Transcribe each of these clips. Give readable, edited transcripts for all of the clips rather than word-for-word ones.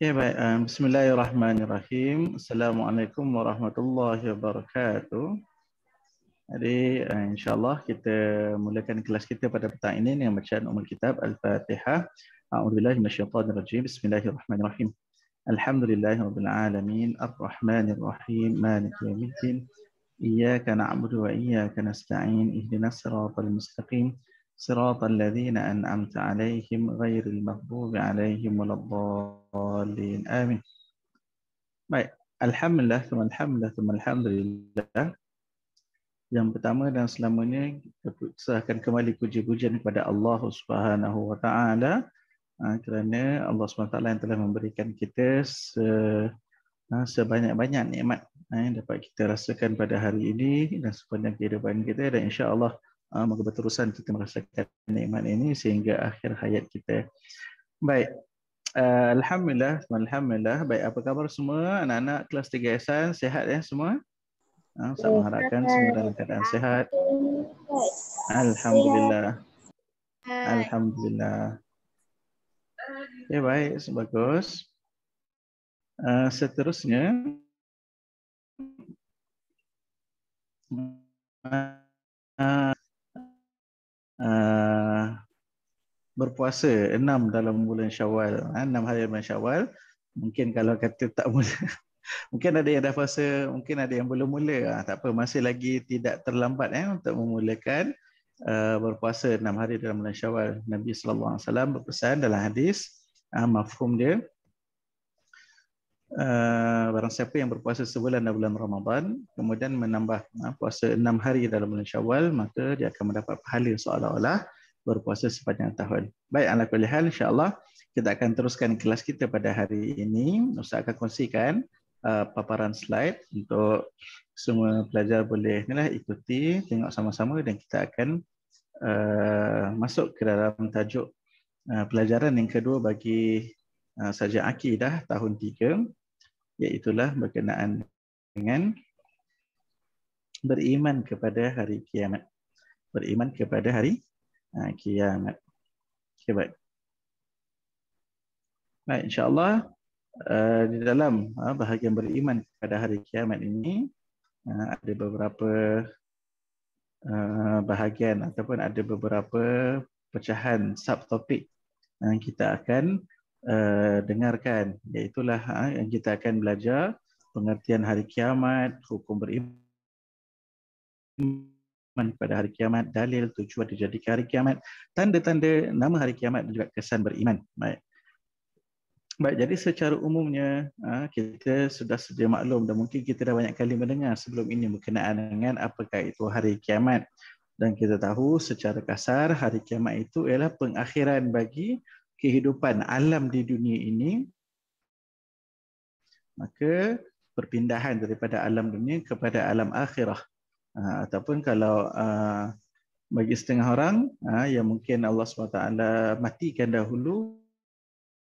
Okay, baik. Bismillahirrahmanirrahim. Assalamualaikum warahmatullahi wabarakatuh. Jadi, insyaAllah kita mulakan kelas kita pada petang ini dengan bacaan Ummul Kitab Al-Fatihah. A'udzubillahi minasyaitonirrajim. Bismillahirrahmanirrahim. Alhamdulillahirabbil alamin, arrahmanirrahim, maliki yaumiddin. Iyyaka na'budu wa iyyaka nasta'in. Ihdinas siratal mustaqim. Siratal ladzina an'amta 'alaihim ghairil maghdubi 'alaihim waladdallin. Amin. Baik, alhamdulillah, alhamdulillah. Yang pertama dan selamanya kita serahkan kembali puji-pujian kepada Allah Subhanahu wa taala kerana Allah Subhanahu wa taala yang telah memberikan kita sebanyak-banyak nikmat yang dapat kita rasakan pada hari ini dan sepanjang kehidupan kita, dan insya-Allah moga berterusan kita merasakan nikmat ini sehingga akhir hayat kita. Baik. Alhamdulillah. Baik, apa khabar semua anak-anak kelas 3 Ihsan? Sihat ya semua? Saya mengharapkan semua dalam keadaan sihat. Alhamdulillah. Alhamdulillah. Ya, baik, bagus. Seterusnya berpuasa 6 dalam bulan Syawal, 6 hari bulan Syawal. Mungkin kalau kata tak mula, mungkin ada yang dah puasa, mungkin ada yang belum mula. Tak apa, masih lagi tidak terlambat untuk memulakan berpuasa 6 hari dalam bulan Syawal. Nabi sallallahu alaihi wasallam berpesan dalam hadis, mafhum dia, barang siapa yang berpuasa sebulan dalam bulan Ramadan kemudian menambah puasa 6 hari dalam bulan Syawal, maka dia akan mendapat pahala seolah-olah berpuasa sepanjang tahun. Baik, ala kulli hal, insya-Allah kita akan teruskan kelas kita pada hari ini. Ustaz akan kongsikan paparan slide untuk semua pelajar boleh ikuti, tengok sama-sama, dan kita akan masuk ke dalam tajuk pelajaran yang kedua bagi sajak akidah tahun 3, iaitulah berkenaan dengan beriman kepada hari kiamat. Beriman kepada hari kiamat. Okay, baik. Baik, insya-Allah di dalam bahagian beriman kepada hari kiamat ini ada beberapa bahagian ataupun ada beberapa pecahan subtopik yang kita akan dengarkan, iaitulah yang kita akan belajar pengertian hari kiamat, hukum beriman pada hari kiamat, dalil tujuan dijadikan hari kiamat, tanda-tanda nama hari kiamat, dan juga kesan beriman. Baik, jadi secara umumnya kita sudah sedia maklum dan mungkin kita dah banyak kali mendengar sebelum ini berkenaan dengan apakah itu hari kiamat. Dan kita tahu secara kasar hari kiamat itu ialah pengakhiran bagi kehidupan alam di dunia ini. Maka perpindahan daripada alam dunia kepada alam akhirah. Ataupun kalau bagi setengah orang yang mungkin Allah SWT matikan dahulu,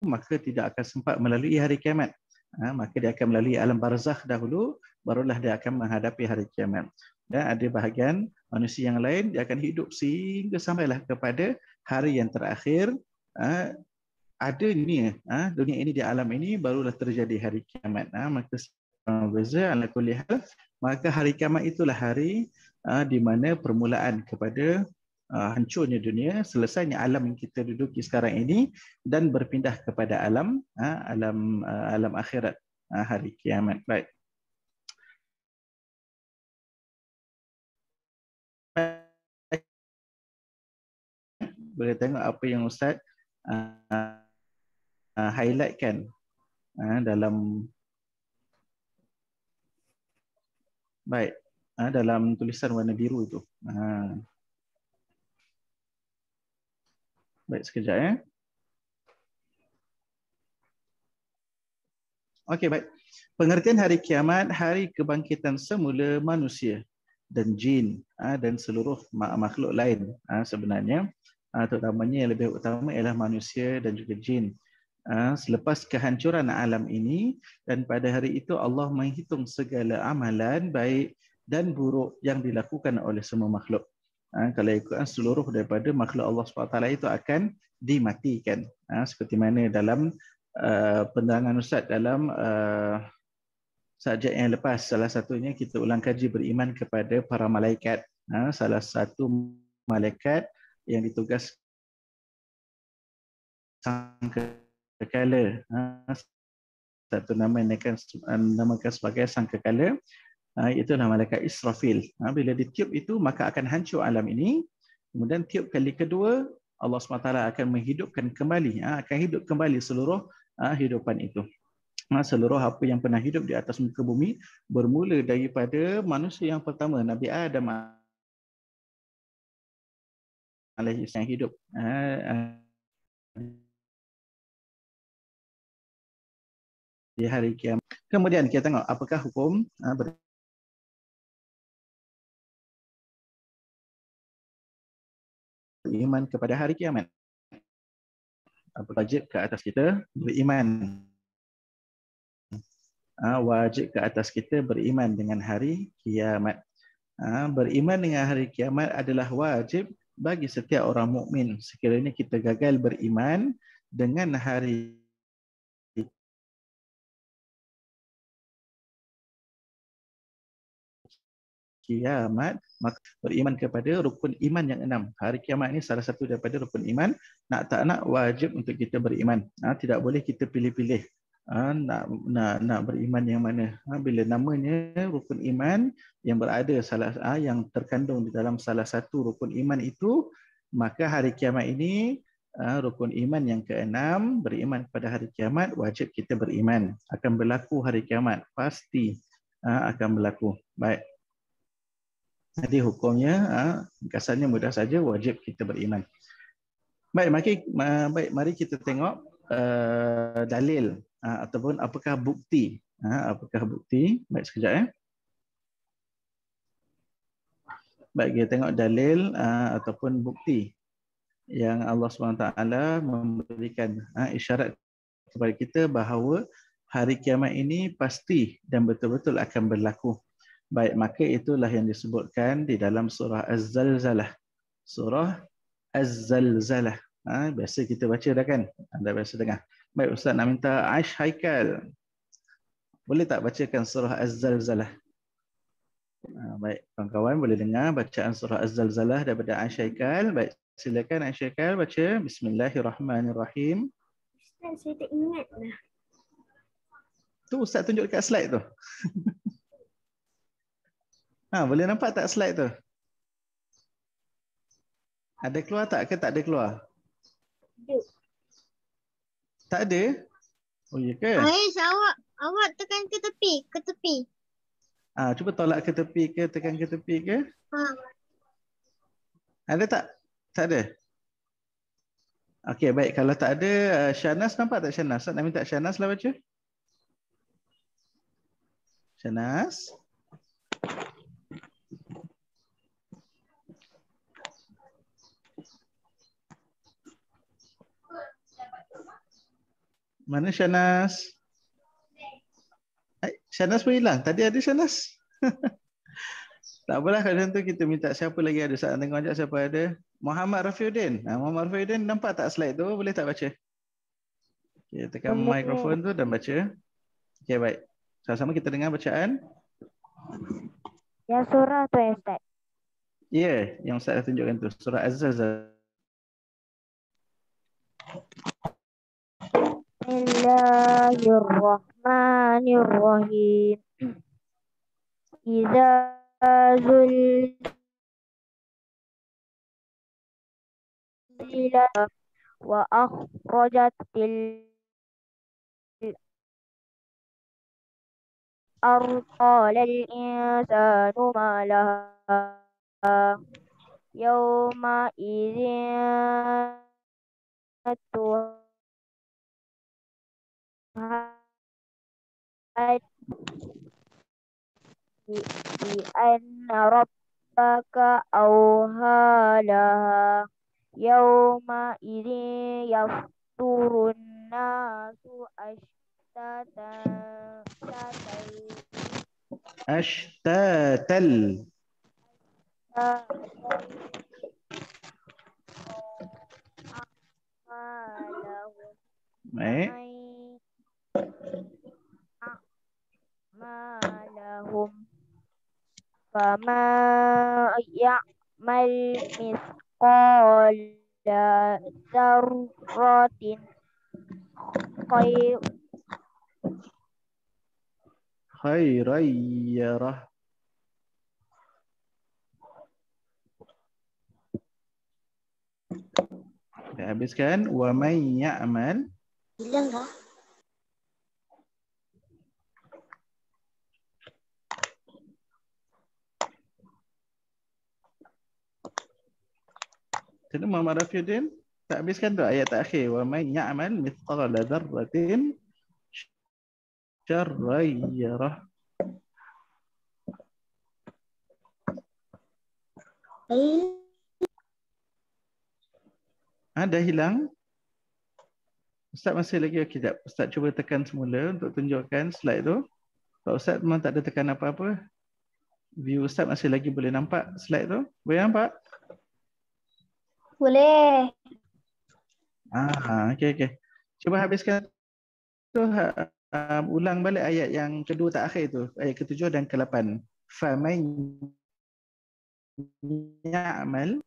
maka tidak akan sempat melalui hari kiamat. Maka dia akan melalui alam barzakh dahulu, barulah dia akan menghadapi hari kiamat. Dan ada bahagian manusia yang lain, dia akan hidup sehingga sampailah kepada hari yang terakhir. Ada dunia ini, di alam ini barulah terjadi hari kiamat. Maka berbeza ala kulli hal, maka hari kiamat itulah hari di mana permulaan kepada hancurnya dunia, selesainya alam yang kita duduki sekarang ini, dan berpindah kepada alam akhirat, hari kiamat. Baik. Boleh tengok apa yang Ustaz highlightkan dalam dalam tulisan warna biru itu. Baik, sekejap ya. Okey, baik. Pengertian hari kiamat, hari kebangkitan semula manusia dan jin dan seluruh makhluk lain sebenarnya, terutamanya yang lebih utama ialah manusia dan juga jin. Selepas kehancuran alam ini, dan pada hari itu Allah menghitung segala amalan baik dan buruk yang dilakukan oleh semua makhluk. Kalau ikutkan seluruh daripada makhluk Allah SWT itu akan dimatikan. Seperti mana dalam penerangan Ustaz dalam subjek yang lepas. Salah satunya kita ulang kaji beriman kepada para malaikat. Salah satu malaikat yang ditugas sangkakala. Satu nama yang namakan sebagai sangkakala. Itulah malaikat Israfil. Bila ditiup itu maka akan hancur alam ini. Kemudian tiup kali kedua Allah SWT akan menghidupkan kembali, akan hidup kembali seluruh hidupan itu. Seluruh apa yang pernah hidup di atas muka bumi bermula daripada manusia yang pertama, Nabi Adam alaihi salam hidup di hari kiamat. Kemudian kita tengok apakah hukum beriman kepada hari kiamat. Apa wajib ke atas kita beriman. Wajib ke atas kita beriman dengan hari kiamat. Beriman dengan hari kiamat adalah wajib bagi setiap orang mukmin. Sekiranya kita gagal beriman dengan hari kiamat, maka beriman kepada rukun iman yang 6. Hari kiamat ini salah satu daripada rukun iman. Nak tak nak wajib untuk kita beriman. Tidak boleh kita pilih-pilih. Nak beriman yang mana. Bila namanya rukun iman yang berada yang terkandung di dalam salah satu rukun iman itu, maka hari kiamat ini rukun iman yang ke-6, beriman kepada hari kiamat, wajib kita beriman. Akan berlaku hari kiamat, pasti akan berlaku. Baik. Jadi hukumnya, ringkasannya mudah saja, wajib kita beriman. Baik, mari kita tengok dalil ataupun apakah bukti. Apakah bukti? Baik, sekejap . Baik, kita tengok dalil ataupun bukti yang Allah SWT memberikan isyarat kepada kita bahawa hari kiamat ini pasti dan betul-betul akan berlaku. Baik, maka itulah yang disebutkan di dalam surah Az-Zalzalah. Surah Az-Zalzalah. Biasa kita baca dah kan? Anda biasa dengar. Baik, Ustaz nak minta Aish Haikal. Boleh tak bacakan surah Az-Zalzalah? Baik, kawan-kawan boleh dengar bacaan surah Az-Zalzalah daripada Aish Haikal. Baik, silakan Aish Haikal baca. Bismillahirrahmanirrahim. Ustaz, saya tak ingat lah. Tu Ustaz tunjuk dekat slide tu. Boleh nampak tak slide tu? Ada keluar tak ke tak ada keluar? Ada. Tak ada? Oh ya ke? Aish, awak tekan ke tepi, ke tepi. Cuba tolak ke tepi ke, tekan ke tepi ke? Ada tak? Tak ada? Okey, baik. Kalau tak ada, Shanas nampak tak Shanas? Nak minta Shanas lah baca. Shanas. Mana Shanas? Shanas pun hilang. Tadi ada Shanas. Tak apalah kalau tu kita minta siapa lagi ada. Saat tengok sekejap siapa ada. Muhammad Rafiuddin. Muhammad Rafiuddin nampak tak slide tu? Boleh tak baca? Okay, tekan mikrofon tu dan baca. Okey, baik. Sama-sama kita dengar bacaan. Yang surah tu Ustaz. Ya, yang Ustaz dah tunjukkan tu. Surah Az-Zalzalah. Bismillahirrahmanirrahim. Iza zulzilat wa akhrajatil ardu qala al-insanu ma laha yawma idzin بأن ربك أوحى لها يومئذ يصدر الناس Ashtatal. Baik. وما يعمل مثقال ذرة خير khairan yarah. Kita habiskan wa man ya'mal. Bilang dah. Kena Muhammad Rafiuddin tak habiskan tu ayat terakhir wa man ya'mal mithqala dzarratin syarran yarah. Dah hilang? Ustaz masih lagi okey tak? Ustaz cuba tekan semula untuk tunjukkan slide tu. Kalau Ustaz memang tak ada tekan apa-apa. View Ustaz masih lagi boleh nampak slide tu? Boleh nampak? Boleh. Okey. Cuba habiskan tu, ulang balik ayat yang kedua tak akhir tu, ayat ke-7 dan ke-8. Faman ya'mal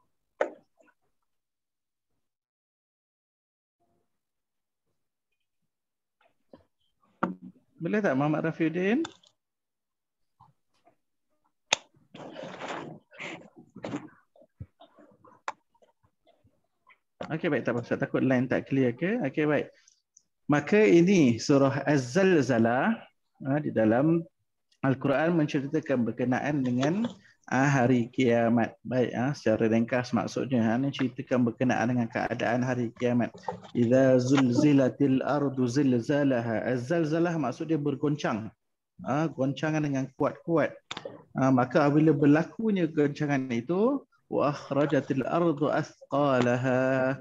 boleh tak Muhammad Rafiuddin? Okey baik, tak apa, saya takut line tak clear ke? Okey baik. Maka ini surah Az-Zalzalah di dalam Al-Quran menceritakan berkenaan dengan hari kiamat. Baik, secara ringkas maksudnya ini ceritakan berkenaan dengan keadaan hari kiamat. Idza zulzilatil ardu zilzalaha. Az-zalzalah maksud dia bergoncang. Goncangan dengan kuat-kuat. Maka apabila berlakunya goncangan itu, wa akhrajatil ardu athqalaha,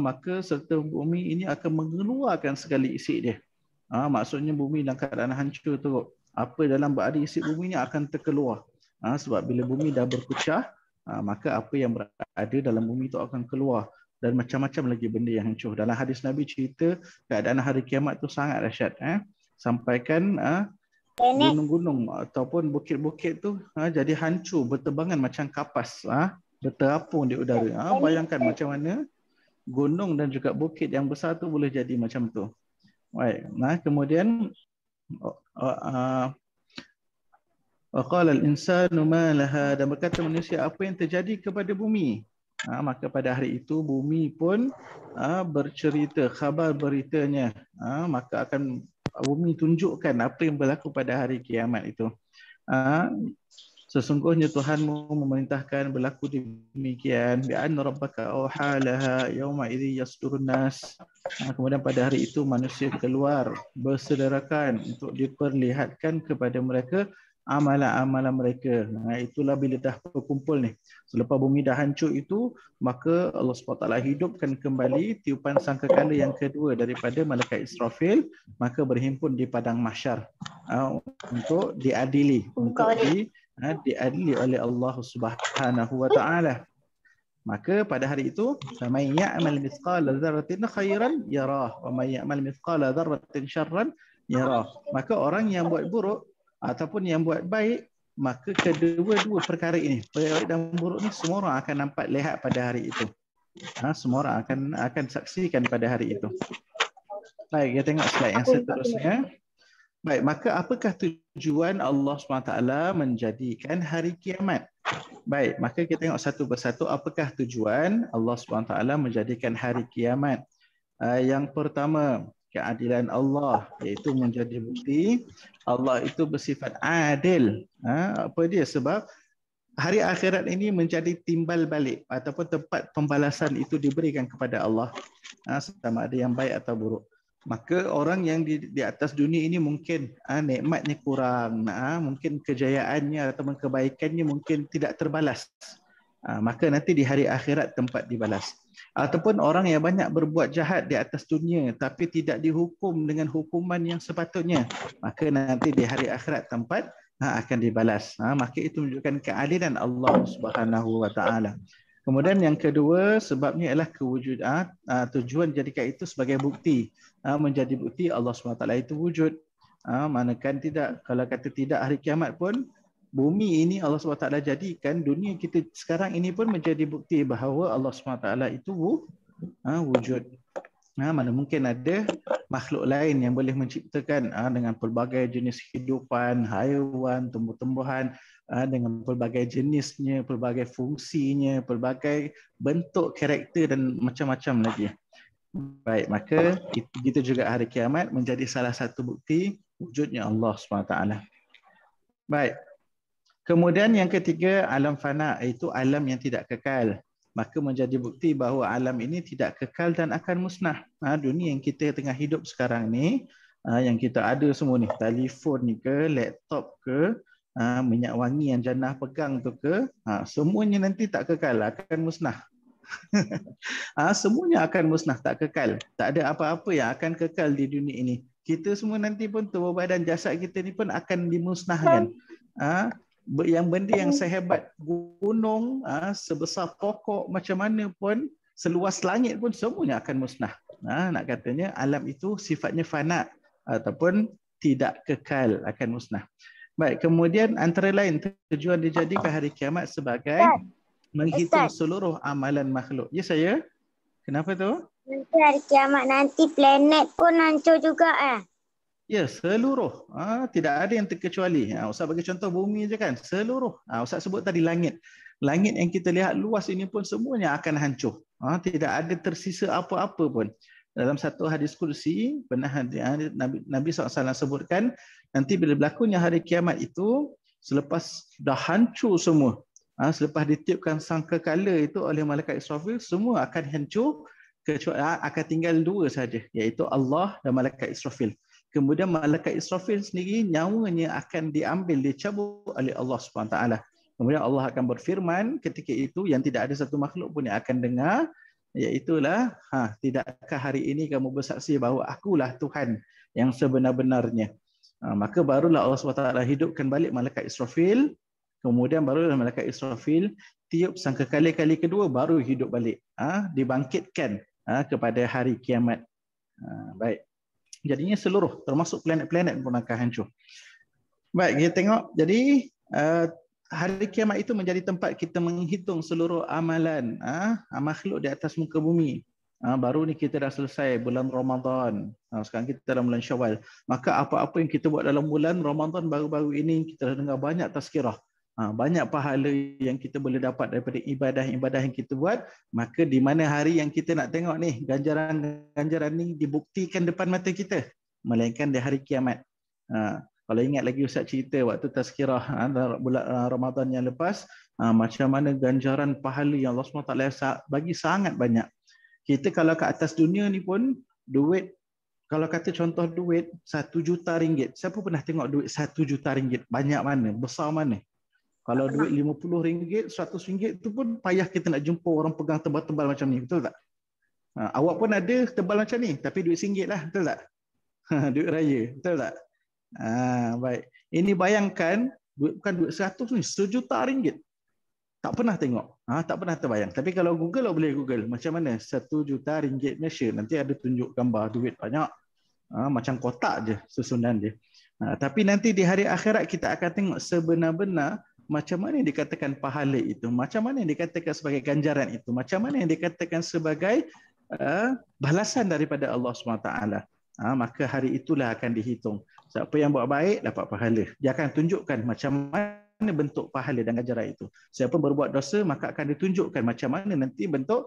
maka serta bumi ini akan mengeluarkan segala isi dia. Maksudnya bumi dalam keadaan hancur teruk. Apa dalam berada isi bumi ini akan terkeluar. Sebab bila bumi dah berpecah, maka apa yang berada dalam bumi itu akan keluar. Dan macam-macam lagi benda yang hancur. Dalam hadis Nabi cerita keadaan hari kiamat itu sangat dahsyat. Sampaikan gunung-gunung ataupun bukit-bukit tu jadi hancur, berterbangan macam kapas, berterapung di udara. Bayangkan macam mana gunung dan juga bukit yang besar tu boleh jadi macam tu. Baik. Kemudian qala al-insanu ma laha, dan berkata manusia, apa yang terjadi kepada bumi? Maka pada hari itu bumi pun bercerita, khabar beritanya. Maka akan bumi tunjukkan apa yang berlaku pada hari kiamat itu. Sesungguhnya Tuhanmu memerintahkan berlaku demikian, bi anna rabbaka awhalaha yauma idzi yasdurun nas. Kemudian pada hari itu manusia keluar bersederakan untuk diperlihatkan kepada mereka amalan-amalan mereka. Itulah bila dah berkumpul ni. Selepas bumi dah hancur itu, maka Allah SWT hidupkan kembali tiupan sangkakala yang kedua daripada malaikat Israfil, maka berhimpun di padang mahsyar untuk diadili, diadili oleh Allah Subhanahu wa taala. Maka pada hari itu, man ya'mal mithqala dzarratin khairan yarah wa man ya'mal mithqala dzarratin syarran yarah. Maka orang yang buat buruk ataupun yang buat baik, maka kedua-dua perkara ini, baik dan buruk ni, semua orang akan nampak, lihat pada hari itu. Semua orang akan saksikan pada hari itu. Baik, kita tengok slide yang seterusnya. Baik, maka apakah tujuan Allah SWT menjadikan hari kiamat? Baik, maka kita tengok satu persatu apakah tujuan Allah SWT menjadikan hari kiamat. Yang pertama, keadilan Allah, iaitu menjadi bukti Allah itu bersifat adil. Apa dia? Sebab hari akhirat ini menjadi timbal balik ataupun tempat pembalasan itu diberikan kepada Allah, sama ada yang baik atau buruk. Maka orang yang di atas dunia ini mungkin nikmatnya kurang, mungkin kejayaannya ataupun kebaikannya mungkin tidak terbalas. Maka nanti di hari akhirat tempat dibalas. Ataupun orang yang banyak berbuat jahat di atas dunia tapi tidak dihukum dengan hukuman yang sepatutnya, maka nanti di hari akhirat tempat akan dibalas. Maka itu menunjukkan keadilan Allah Subhanahu wa taala. Kemudian yang kedua, sebabnya ialah kewujudan, tujuan jadikan itu sebagai bukti, menjadi bukti Allah SWT itu wujud. Manakala tidak, kalau kata tidak, hari kiamat pun bumi ini Allah SWT jadikan, dunia kita sekarang ini pun menjadi bukti bahawa Allah SWT itu wujud. Mana mungkin ada makhluk lain yang boleh menciptakan dengan pelbagai jenis kehidupan, haiwan, tumbuh-tumbuhan, dengan pelbagai jenisnya, pelbagai fungsinya, pelbagai bentuk karakter dan macam-macam lagi. Baik, maka itu juga hari kiamat menjadi salah satu bukti wujudnya Allah SWT. Baik. Kemudian yang ketiga, alam fana, iaitu alam yang tidak kekal. Maka menjadi bukti bahawa alam ini tidak kekal dan akan musnah. Dunia yang kita tengah hidup sekarang ni, yang kita ada semua ni, telefon ni ke, laptop ke, minyak wangi yang jannah pegang tu ke, semuanya nanti tak kekal, akan musnah. Semuanya akan musnah, tak kekal. Tak ada apa-apa yang akan kekal di dunia ini. Kita semua nanti pun tubuh badan jasad kita ni pun akan dimusnahkan. Yang benda yang sehebat gunung, sebesar pokok macam mana pun, seluas langit pun semuanya akan musnah. Nak katanya alam itu sifatnya fana ataupun tidak kekal, akan musnah. Baik, kemudian antara lain tujuan dijadikan hari kiamat sebagai menghitung seluruh amalan makhluk. Ya saya? Kenapa tu? Nanti hari kiamat nanti planet pun hancur juga Ya, seluruh. Tidak ada yang terkecuali. Ustaz bagi contoh bumi je kan. Seluruh. Ustaz sebut tadi langit. Langit yang kita lihat luas ini pun semuanya akan hancur. Tidak ada tersisa apa-apa pun. Dalam satu hadis kursi, pernah Nabi SAW sebutkan, nanti bila berlakunya hari kiamat itu, selepas dah hancur semua, selepas ditiupkan sangkakala itu oleh malaikat Israfil, semua akan hancur, kecuali akan tinggal dua saja, iaitu Allah dan malaikat Israfil. Kemudian malaikat Israfil sendiri nyawanya akan diambil, dicabut oleh Allah SWT. Kemudian Allah akan berfirman ketika itu yang tidak ada satu makhluk pun yang akan dengar, iaitulah, tidakkah hari ini kamu bersaksi bahawa akulah Tuhan yang sebenar-benarnya. Maka barulah Allah SWT hidupkan balik malaikat Israfil. Kemudian barulah malaikat Israfil tiup sangkakala kali kedua, baru hidup balik, dibangkitkan kepada hari kiamat. Baik. Jadinya seluruh, termasuk planet-planet pun akan hancur. Baik, kita tengok. Jadi hari kiamat itu menjadi tempat kita menghitung seluruh amalan makhluk di atas muka bumi. Baru ni kita dah selesai bulan Ramadan. Sekarang kita dalam bulan Syawal. Maka apa-apa yang kita buat dalam bulan Ramadan baru-baru ini, kita dah dengar banyak tazkirah. Banyak pahala yang kita boleh dapat daripada ibadah-ibadah yang kita buat. Maka di mana hari yang kita nak tengok ni, ganjaran ni dibuktikan depan mata kita, melainkan di hari kiamat. Kalau ingat lagi Ustaz cerita waktu tazkirah bulan Ramadan yang lepas, macam mana ganjaran pahala yang Allah SWT bagi sangat banyak. Kita kalau ke atas dunia ni pun, duit, kalau kata contoh duit 1 juta ringgit, siapa pernah tengok duit 1 juta ringgit? Banyak mana? Besar mana? Kalau duit RM50, RM100 itu pun payah kita nak jumpa orang pegang tebal-tebal macam ni, betul tak? Awak pun ada tebal macam ni, tapi duit RM1 lah, betul tak? Duit raya, betul tak? Baik. Ini bayangkan, bukan duit 100 ni, RM1 juta. Tak pernah tengok, tak pernah terbayang. Tapi kalau Google, boleh Google macam mana RM1 juta Malaysia, nanti ada tunjuk gambar duit banyak. Macam kotak je susunan dia. Tapi nanti di hari akhirat kita akan tengok sebenar-benar macam mana yang dikatakan pahala itu, macam mana yang dikatakan sebagai ganjaran itu, macam mana yang dikatakan sebagai balasan daripada Allah SWT. Maka hari itulah akan dihitung. Siapa yang buat baik dapat pahala. Dia akan tunjukkan macam mana bentuk pahala dan ganjaran itu. Siapa berbuat dosa maka akan ditunjukkan macam mana nanti bentuk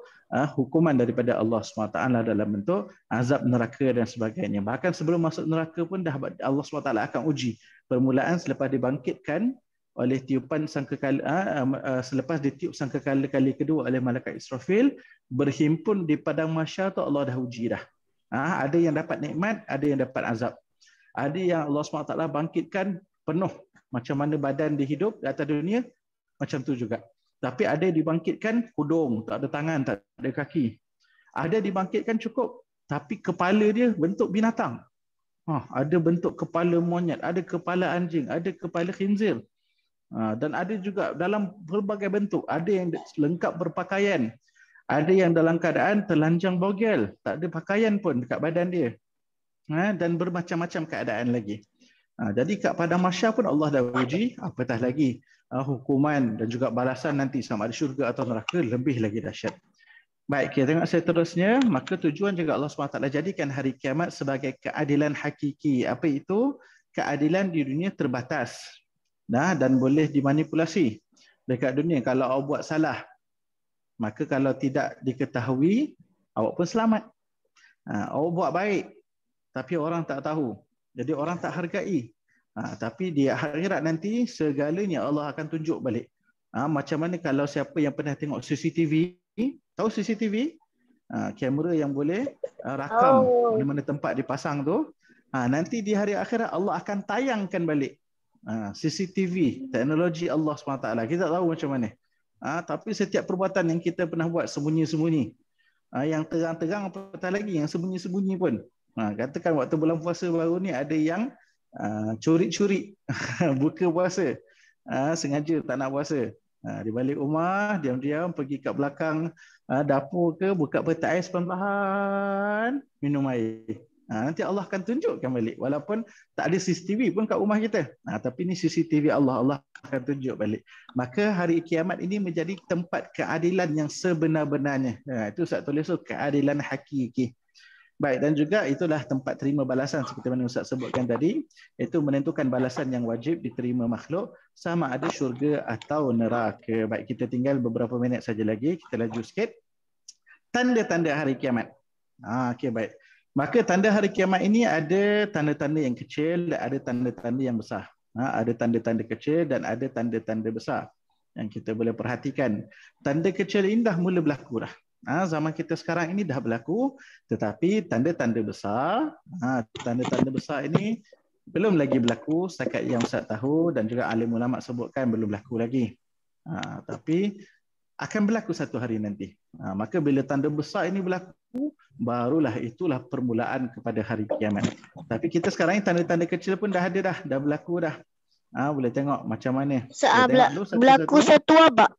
hukuman daripada Allah SWT dalam bentuk azab neraka dan sebagainya. Bahkan sebelum masuk neraka pun dah Allah SWT akan uji. Permulaan selepas dibangkitkan oleh tiupan sangkakala, selepas ditiup sangkakala kali kedua oleh malaikat Israfil, berhimpun di padang mahsyar tu Allah dah uji dah. Ada yang dapat nikmat, ada yang dapat azab. Ada yang Allah SWT bangkitkan penuh, macam mana badan dihidup di atas dunia, macam tu juga. Tapi ada dibangkitkan hudung, tak ada tangan, tak ada kaki. Ada dibangkitkan cukup, tapi kepala dia bentuk binatang. Ada bentuk kepala monyet, ada kepala anjing, ada kepala khinzir. Dan ada juga dalam berbagai bentuk. Ada yang lengkap berpakaian, ada yang dalam keadaan telanjang bogel, tak ada pakaian pun dekat badan dia, dan bermacam-macam keadaan lagi. Jadi kat padang mahsyar pun Allah dah uji, apatah lagi hukuman dan juga balasan nanti sama ada syurga atau neraka lebih lagi dahsyat. Baik, kita tengok seterusnya. Maka tujuan juga Allah SWT jadikan hari kiamat sebagai keadilan hakiki. Apa itu? Keadilan di dunia terbatas. Dan boleh dimanipulasi. Dekat dunia, kalau awak buat salah, maka kalau tidak diketahui, awak pun selamat. Awak buat baik, tapi orang tak tahu. Jadi orang tak hargai. Tapi di akhirat nanti, segalanya Allah akan tunjuk balik. Macam mana kalau siapa yang pernah tengok CCTV, tahu CCTV? Kamera yang boleh rakam mana-mana tempat dipasang tu. Nanti di hari akhirat Allah akan tayangkan balik CCTV, teknologi Allah SWT. Kita tak tahu macam mana. Tapi setiap perbuatan yang kita pernah buat sembunyi-sembunyi, yang terang-terang apatah lagi, yang sembunyi-sembunyi pun. Katakan waktu bulan puasa baru ni ada yang curi-curi buka puasa, sengaja tak nak puasa. Di balik rumah, diam-diam pergi kat belakang dapur ke, buka peta ais perlahan, minum air. Nanti Allah akan tunjukkan balik. Walaupun tak ada CCTV pun kat rumah kita. Tapi ni CCTV Allah akan tunjuk balik. Maka hari kiamat ini menjadi tempat keadilan yang sebenar-benarnya. Itu Ustaz tulis tu, keadilan hakiki. Baik, dan juga itulah tempat terima balasan seperti mana Ustaz sebutkan tadi, itu menentukan balasan yang wajib diterima makhluk sama ada syurga atau neraka. Baik, kita tinggal beberapa minit saja lagi, kita laju sikit. Tanda-tanda hari kiamat. Okey, baik. Maka tanda hari kiamat ini ada tanda-tanda yang kecil, ada tanda-tanda yang besar. Ada tanda-tanda kecil dan ada tanda-tanda besar yang kita boleh perhatikan. Tanda kecil ini dah mula berlaku dah. Zaman kita sekarang ini dah berlaku, tetapi tanda-tanda besar, tanda-tanda besar ini belum lagi berlaku setakat yang Ustaz tahu dan juga alim ulama sebutkan belum berlaku lagi. Tapi akan berlaku satu hari nanti. Maka bila tanda besar ini berlaku, barulah itulah permulaan kepada hari kiamat. Tapi kita sekarang ini tanda-tanda kecil pun dah ada dah berlaku dah. Boleh tengok macam mana. Berlaku satu wabak.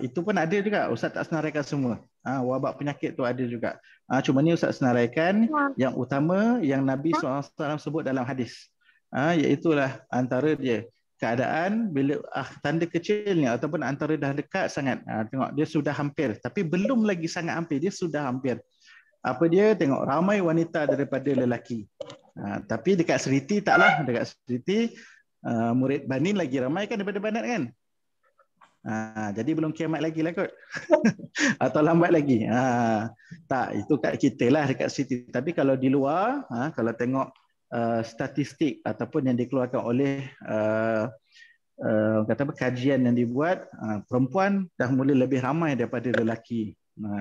Itu pun ada juga. Ustaz tak senaraikan semua. Wabak penyakit tu ada juga. Cuma ni Ustaz senaraikan yang utama yang Nabi SAW sebut dalam hadis. Iaitulah antara dia keadaan bila tanda kecilnya ataupun antara dah dekat sangat. Tengok dia sudah hampir. Tapi belum lagi sangat hampir. Dia sudah hampir. Apa dia? Tengok ramai wanita daripada lelaki. Tapi dekat Seriti taklah. Dekat Seriti murid Bani lagi ramai kan daripada Banat kan? Jadi belum kiamat lagi lah kot. Atau lambat lagi. Tak, itu kat kita lah dekat situ. Tapi kalau di luar, kalau tengok statistik ataupun yang dikeluarkan oleh kata apa, kajian yang dibuat, perempuan dah mula lebih ramai daripada lelaki.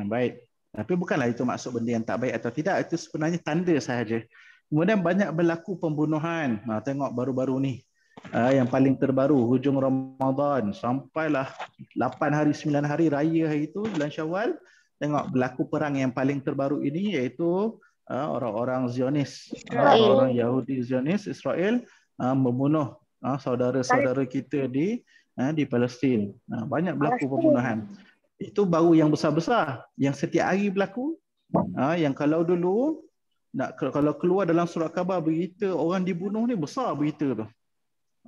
Baik. Tapi bukanlah itu maksud benda yang tak baik atau tidak. Itu sebenarnya tanda sahaja. Kemudian banyak berlaku pembunuhan. Tengok baru-baru ni. Yang paling terbaru hujung Ramadan sampailah 8 hari 9 hari raya hari itu bulan Syawal, tengok berlaku perang yang paling terbaru ini iaitu orang-orang Zionis, orang Yahudi Zionis Israel membunuh saudara-saudara kita di Palestin. Banyak berlaku pembunuhan. Itu baru yang besar-besar yang setiap hari berlaku. Yang kalau dulu kalau keluar dalam surat khabar berita orang dibunuh ni besar berita tu.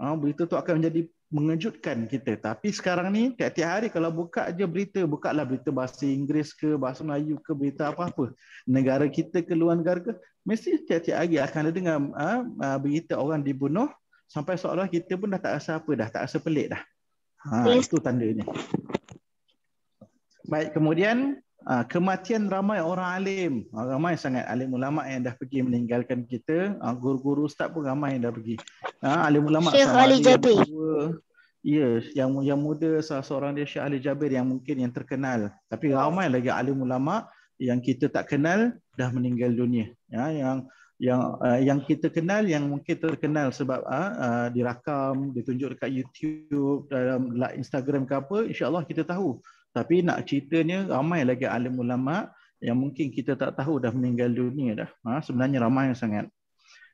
Berita tu akan menjadi mengejutkan kita. Tapi sekarang ni tiap-tiap hari kalau buka je berita, bukalah berita bahasa Inggeris ke, bahasa Melayu ke, berita apa-apa, negara kita ke luar negara ke, mesti tiap-tiap hari akan ada dengar berita orang dibunuh sampai seolah kita pun dah tak rasa apa dah, tak rasa pelik dah. Itu tandanya. Baik, kemudian kematian ramai orang alim. Ramai sangat alim ulama yang dah pergi meninggalkan kita. Guru-guru ustaz pun ramai yang dah pergi. Alim ulama Syekh Ali Jabir. Ya, yang muda salah seorang dia Syekh Ali Jabir yang mungkin yang terkenal. Tapi ramai lagi alim ulama yang kita tak kenal dah meninggal dunia. Yang kita kenal yang mungkin terkenal sebab dirakam, ditunjuk dekat YouTube, dalam Instagram ke apa, insya-Allah kita tahu. Tapi nak ceritanya ramai lagi alim ulama yang mungkin kita tak tahu dah meninggal dunia dah. Sebenarnya ramai sangat.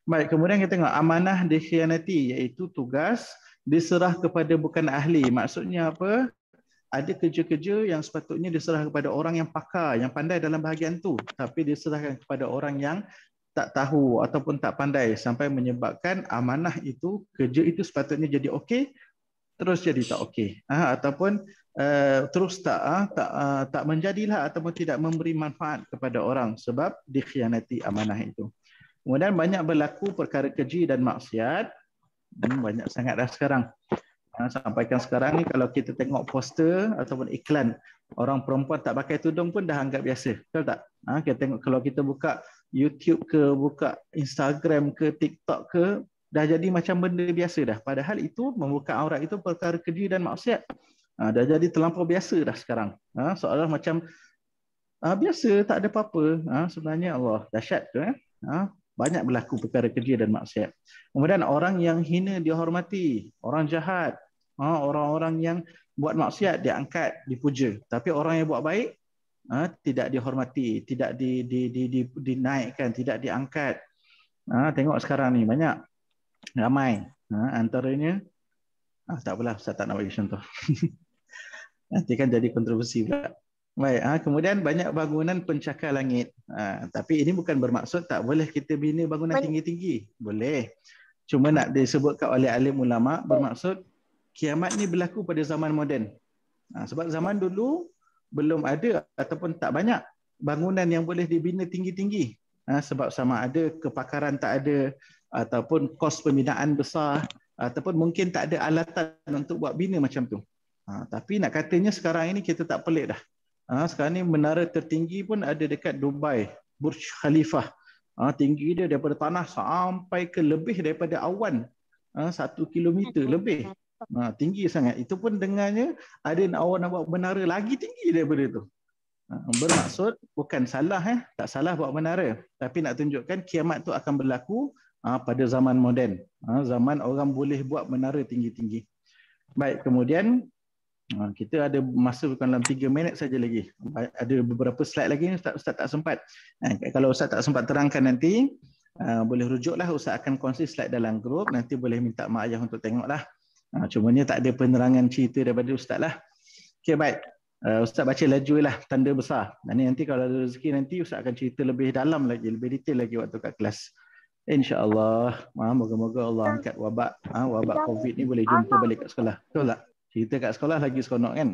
Baik, kemudian kita tengok amanah dikhianati, iaitu tugas diserah kepada bukan ahli. Maksudnya apa? Ada kerja-kerja yang sepatutnya diserah kepada orang yang pakar, yang pandai dalam bahagian tu, tapi diserahkan kepada orang yang tak tahu ataupun tak pandai sampai menyebabkan amanah itu, kerja itu sepatutnya jadi okey, terus jadi tak okey. Ataupun terus tak menjadilah ataupun tidak memberi manfaat kepada orang sebab dikhianati amanah itu. Kemudian banyak berlaku perkara keji dan maksiat. Banyak sangat dah sekarang. Sampaikan sekarang ni kalau kita tengok poster ataupun iklan orang perempuan tak pakai tudung pun dah anggap biasa. Betul tak? Kita tengok kalau kita buka YouTube ke, buka Instagram ke, TikTok ke, dah jadi macam benda biasa dah. Padahal itu membuka aurat itu perkara keji dan maksiat. Dah jadi terlampau biasa dah sekarang. Seolah macam biasa, tak ada apa-apa. Sebenarnya Allah dahsyat tu. Banyak berlaku perkara keji dan maksiat. Kemudian orang yang hina dihormati, orang jahat, orang-orang yang buat maksiat diangkat, dipuja. Tapi orang yang buat baik tidak dihormati, tidak dinaikkan, tidak diangkat. Tengok sekarang ni banyak, ramai. Antaranya, tak apalah, saya tak nak bagi contoh. Nanti kan jadi kontroversi pula. Baik, kemudian banyak bangunan pencakar langit. Tapi ini bukan bermaksud tak boleh kita bina bangunan tinggi-tinggi. Boleh. Cuma nak disebutkan oleh alim ulama bermaksud kiamat ni berlaku pada zaman moden. Sebab zaman dulu belum ada ataupun tak banyak bangunan yang boleh dibina tinggi-tinggi. Sebab sama ada kepakaran tak ada ataupun kos pembinaan besar ataupun mungkin tak ada alatan untuk buat bina macam tu. Tapi nak katanya sekarang ini kita tak pelik dah. Sekarang ni menara tertinggi pun ada dekat Dubai, Burj Khalifah. Tinggi dia daripada tanah sampai ke lebih daripada awan. 1 kilometer lebih. Tinggi sangat. Itu pun dengannya ada awak nak buat menara lagi tinggi daripada itu. Bermaksud bukan salah, tak salah buat menara. Tapi nak tunjukkan kiamat tu akan berlaku pada zaman moden. Zaman orang boleh buat menara tinggi-tinggi. Baik, kemudian kita ada masa dalam 3 minit saja lagi. Ada beberapa slide lagi ni Ustaz tak sempat. Kalau Ustaz tak sempat terangkan nanti, boleh rujuklah, Ustaz akan kongsi slide dalam grup. Nanti boleh minta mak ayah untuk tengoklah. Cumanya tak ada penerangan cerita daripada Ustaz lah. Okey, baik. Ustaz baca laju lah, tanda besar. Nanti kalau ada rezeki nanti Ustaz akan cerita lebih dalam lagi, lebih detail lagi waktu kat kelas. InsyaAllah. Moga-moga Allah angkat wabak COVID ni boleh jumpa balik kat sekolah. Betul tak? Cerita kat sekolah lagi seronok kan?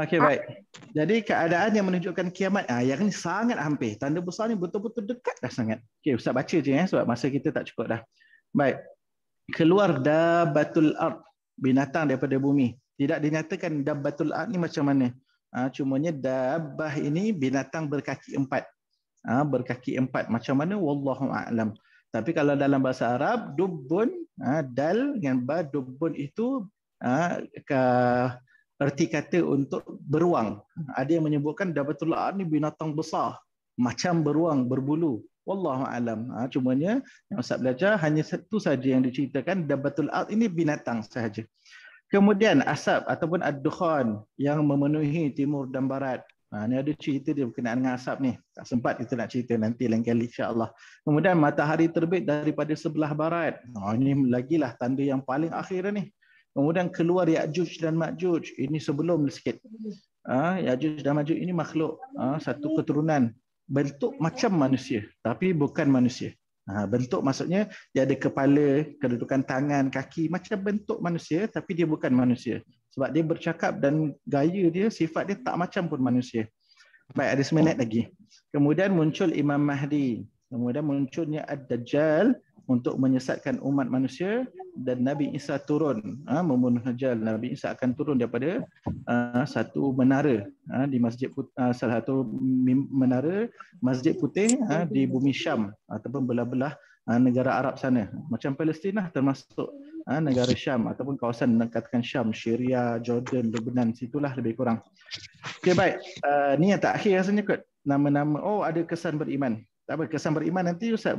Okey, baik. Jadi keadaan yang menunjukkan kiamat, yang ni sangat hampir. Tanda besar ni betul-betul dekat dah sangat. Okey, Ustaz baca je sebab masa kita tak cukup dah. Baik. Keluar dabbatul ard, binatang daripada bumi. Tidak dinyatakan dabbatul ard ni macam mana. Cumanya dabbah ini binatang berkaki 4. Berkaki 4. Macam mana? Wallahu a'lam. Tapi kalau dalam bahasa Arab, dubbun, dal dengan ba, dubbun itu erti kata untuk beruang. Ada yang menyebutkan dabbatul ard ni binatang besar, macam beruang, berbulu. Wallahu a'lam. Cumanya yang Ustaz belajar hanya satu saja yang diceritakan, dabbatul ard ini binatang sahaja. Kemudian asap ataupun ad-dukhan yang memenuhi timur dan barat. Ni ada cerita dia berkenaan dengan asap ni. Tak sempat kita nak cerita, nanti lain kali insya-Allah. Kemudian matahari terbit daripada sebelah barat. Ini lagilah tanda yang paling akhir ni. Kemudian keluar Ya'juj dan Ma'juj. Ini sebelum sikit. Ya'juj dan Ma'juj ini makhluk, satu keturunan. Bentuk macam manusia, tapi bukan manusia. Bentuk maksudnya dia ada kepala, kedudukan tangan, kaki, macam bentuk manusia, tapi dia bukan manusia. Sebab dia bercakap dan gaya dia, sifat dia tak macam pun manusia. Baik, ada seminit lagi. Kemudian muncul Imam Mahdi. Kemudian munculnya Ad-Dajjal untuk menyesatkan umat manusia, dan Nabi Isa turun membunuh Dajjal. Nabi Isa akan turun daripada satu menara di Masjid salah satu menara Masjid Putih di bumi Syam ataupun belah-belah negara Arab sana. Macam Palestin termasuk negara Syam ataupun kawasan katakan Syam, Syria, Jordan, Lebanon, situlah lebih kurang. Okey, baik. Ni yang terakhir rasanya kot. Nama-nama, ada kesan beriman. Tak apa, kesan beriman nanti Ustaz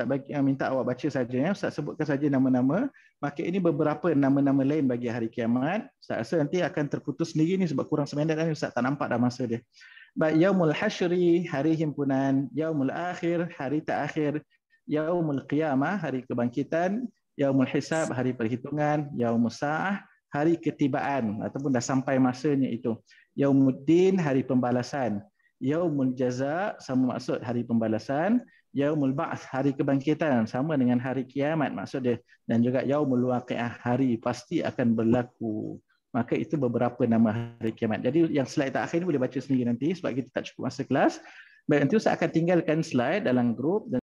bagi, minta awak baca saja ya. Ustaz sebutkan saja nama-nama. Maka ini beberapa nama-nama lain bagi hari kiamat. Ustaz rasa nanti akan terputus sendiri ni sebab kurang seminit dah, Ustaz tak nampak dah masa dia. Baik, Yaumul Hasyri, hari himpunan, Yaumul Akhir, hari terakhir, Yaumul Qiyamah, hari kebangkitan, Yaumul Hisab, hari perhitungan, Yaumul Sa'ah, hari ketibaan ataupun dah sampai masanya itu. Yaumuddin, hari pembalasan. Yaumul jaza sama maksud hari pembalasan, Yaumul ba'ats hari kebangkitan sama dengan hari kiamat maksud dia, dan juga Yaumul waqi'ah hari pasti akan berlaku. Maka itu beberapa nama hari kiamat. Jadi yang slide terakhir ni boleh baca sendiri nanti sebab kita tak cukup masa kelas. Baik, nanti Ustaz akan tinggalkan slide dalam grup dan